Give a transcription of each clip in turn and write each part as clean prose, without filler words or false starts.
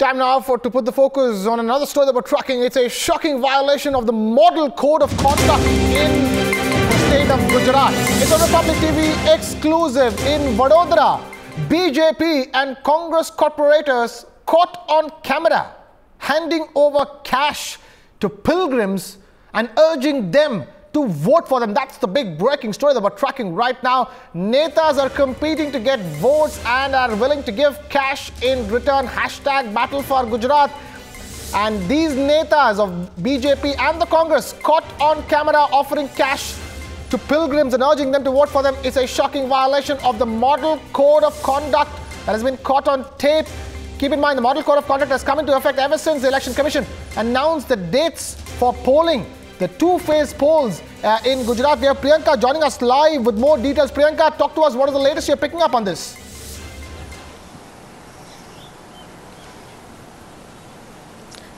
Time now to put the focus on another story that we're tracking. It's a shocking violation of the Model Code of Conduct in the state of Gujarat. It's a Republic TV exclusive in Vadodara. BJP and Congress corporators caught on camera handing over cash to pilgrims and urging them to vote for them. That's the big breaking story that we're tracking right now. Netas are competing to get votes and are willing to give cash in return. Hashtag battle for Gujarat. And these netas of BJP and the Congress caught on camera offering cash to pilgrims and urging them to vote for them. It's a shocking violation of the Model Code of Conduct that has been caught on tape. Keep in mind, the Model Code of Conduct has come into effect ever since the Election Commission announced the dates for polling. The two-phase polls in Gujarat. We have Priyanka joining us live with more details. Priyanka, talk to us. What is the latest you're picking up on this?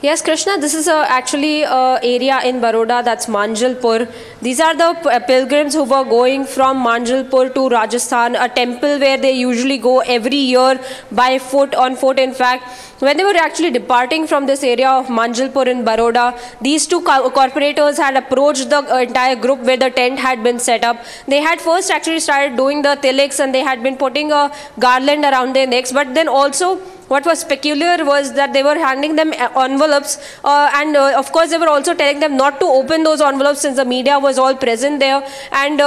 Yes, Krishna, this is actually an area in Baroda, that's Manjalpur. These are the pilgrims who were going from Manjalpur to Rajasthan, a temple where they usually go every year by foot, on foot in fact. When they were actually departing from this area of Manjalpur in Baroda, these two corporators had approached the entire group where the tent had been set up. They had first actually started doing the tiliks and they had been putting a garland around their necks, but then also what was peculiar was that they were handing them envelopes and of course they were also telling them not to open those envelopes since the media was all present there. And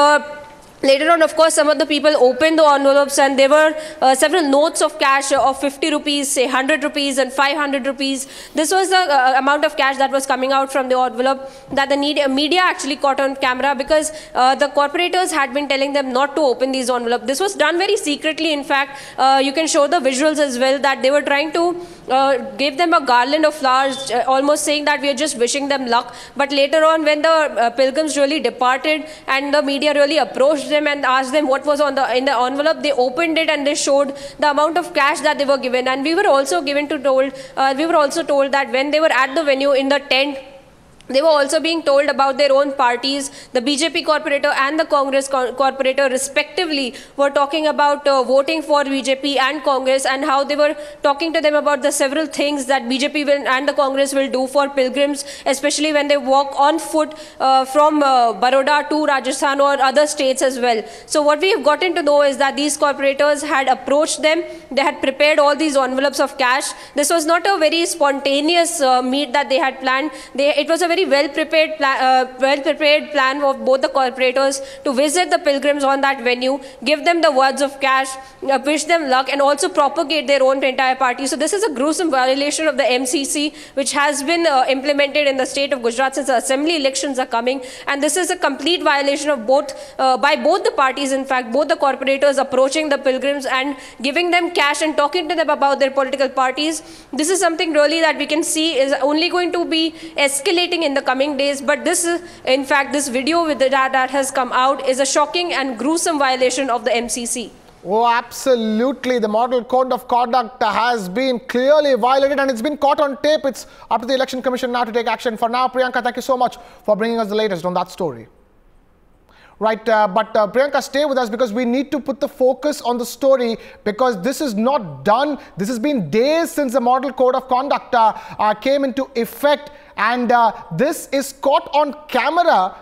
later on, of course, some of the people opened the envelopes and there were several notes of cash of 50 rupees, say 100 rupees and 500 rupees. This was the amount of cash that was coming out from the envelope that the media actually caught on camera because the corporators had been telling them not to open these envelopes. This was done very secretly. In fact, you can show the visuals as well that they were trying to give them a garland of flowers, almost saying that we are just wishing them luck. But later on, when the pilgrims really departed and the media really approached them and asked them what was in the envelope, they opened it and they showed the amount of cash that they were given. And we were also told that when they were at the venue in the tent, they were also being told about their own parties. The BJP corporator and the Congress corporator respectively were talking about voting for BJP and Congress and how they were talking to them about the several things that BJP and the Congress will do for pilgrims, especially when they walk on foot from Baroda to Rajasthan or other states as well. So what we have gotten to know is that these corporators had approached them. They had prepared all these envelopes of cash. This was not a very spontaneous meet that they had planned. It was a very well-prepared plan of both the corporators to visit the pilgrims on that venue, give them the words of cash, wish them luck, and also propagate their own entire party. So this is a gruesome violation of the MCC, which has been implemented in the state of Gujarat since the assembly elections are coming. And this is a complete violation of by both the parties. In fact, both the corporators approaching the pilgrims and giving them cash and talking to them about their political parties. This is something really that we can see is only going to be escalating in the coming days. But this, in fact, this video that has come out is a shocking and gruesome violation of the MCC. Oh, absolutely. The Model Code of Conduct has been clearly violated and it's been caught on tape. It's up to the Election Commission now to take action. For now, Priyanka, thank you so much for bringing us the latest on that story. Right, but Priyanka, stay with us because we need to put the focus on the story because this is not done. This has been days since the Model Code of Conduct came into effect, and this is caught on camera.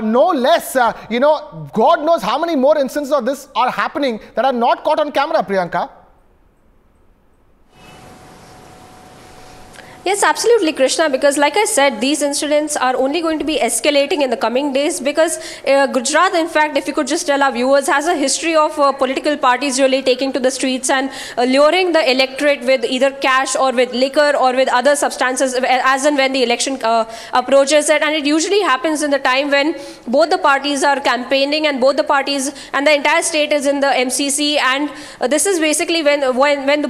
No less, God knows how many more instances of this are happening that are not caught on camera, Priyanka. Yes, absolutely, Krishna, because like I said, these incidents are only going to be escalating in the coming days because Gujarat, in fact, if you could just tell our viewers, has a history of political parties really taking to the streets and luring the electorate with either cash or with liquor or with other substances as and when the election approaches it. And it usually happens in the time when both the parties are campaigning and both the parties and the entire state is in the MCC. And this is basically when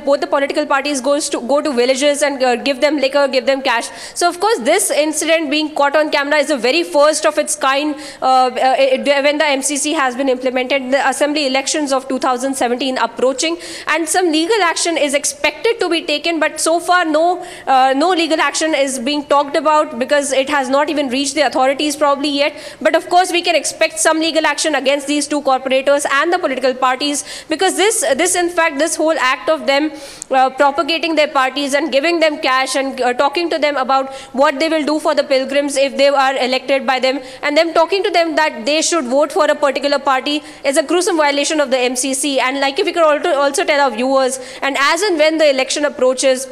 both the political parties go to villages and give them liquor, give them cash. So of course this incident being caught on camera is the very first of its kind when the MCC has been implemented. The assembly elections of 2017 approaching, and some legal action is expected to be taken, but so far no legal action is being talked about because it has not even reached the authorities probably yet. But of course we can expect some legal action against these two corporators and the political parties, because this in fact, this whole act of them propagating their parties and giving them cash and talking to them about what they will do for the pilgrims if they are elected by them, and them talking to them that they should vote for a particular party, is a gruesome violation of the MCC. And like, if we could also tell our viewers, and as and when the election approaches,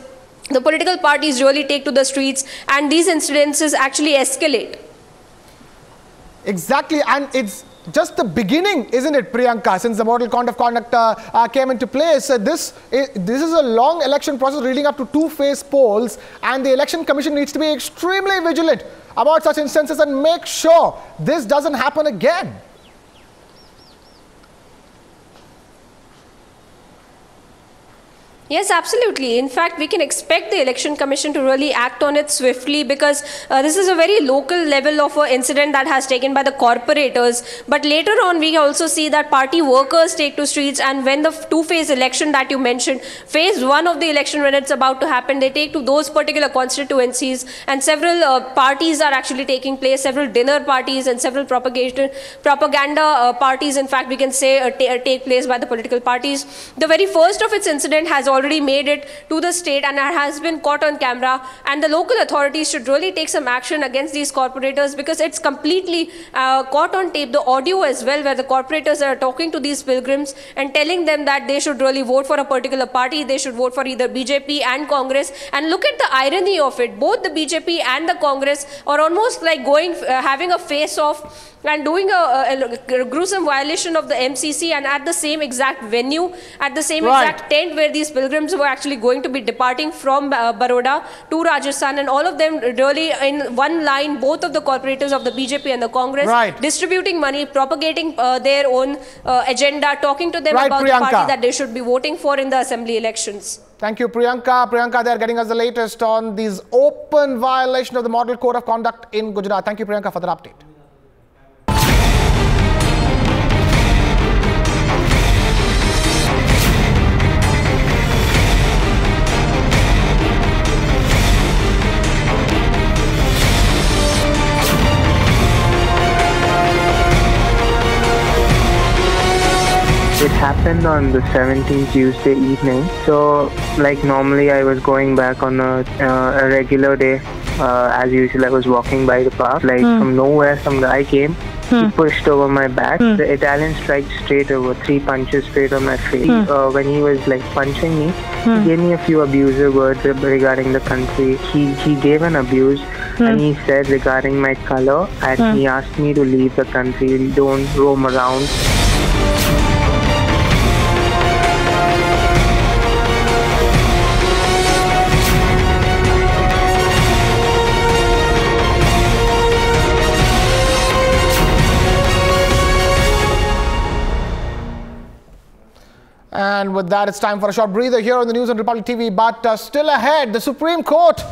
the political parties really take to the streets and these incidences actually escalate. Exactly, and it's just the beginning, isn't it, Priyanka? Since the model code of conduct came into place, this is a long election process leading up to two-phase polls, and the Election Commission needs to be extremely vigilant about such instances and make sure this doesn't happen again. Yes, absolutely. In fact, we can expect the Election Commission to really act on it swiftly, because this is a very local level of an incident that has taken by the corporators. But later on, we also see that party workers take to streets, and when the two-phase election that you mentioned, phase one of the election, when it's about to happen, they take to those particular constituencies, and several parties are actually taking place, several dinner parties and several propaganda parties, in fact, we can say take place by the political parties. The very first of its incident has already made it to the state and has been caught on camera, and the local authorities should really take some action against these corporators, because it's completely caught on tape, the audio as well, where the corporators are talking to these pilgrims and telling them that they should really vote for a particular party, they should vote for either BJP and Congress. And look at the irony of it, both the BJP and the Congress are almost like having a face-off and doing a gruesome violation of the MCC, and at the same exact venue, at the same exact tent where these pilgrims were actually going to be departing from Baroda to Rajasthan, and all of them really in one line, both of the corporators of the BJP and the Congress, distributing money, propagating their own agenda, talking to them about Priyanka, the party that they should be voting for in the assembly elections. Thank you, Priyanka. Priyanka, they are getting us the latest on these open violation of the Model Code of Conduct in Gujarat. Thank you, Priyanka, for that update. It happened on the 17th Tuesday evening. So, like normally I was going back on a regular day. As usual, I was walking by the park. Like from nowhere, some guy came. He pushed over my back. The Italian strike straight over, 3 punches straight on my face. When he was like punching me, he gave me a few abusive words regarding the country. He gave an abuse, and he said regarding my color, and he asked me to leave the country, don't roam around. And with that, it's time for a short breather here on the News on Republic TV. But still ahead, the Supreme Court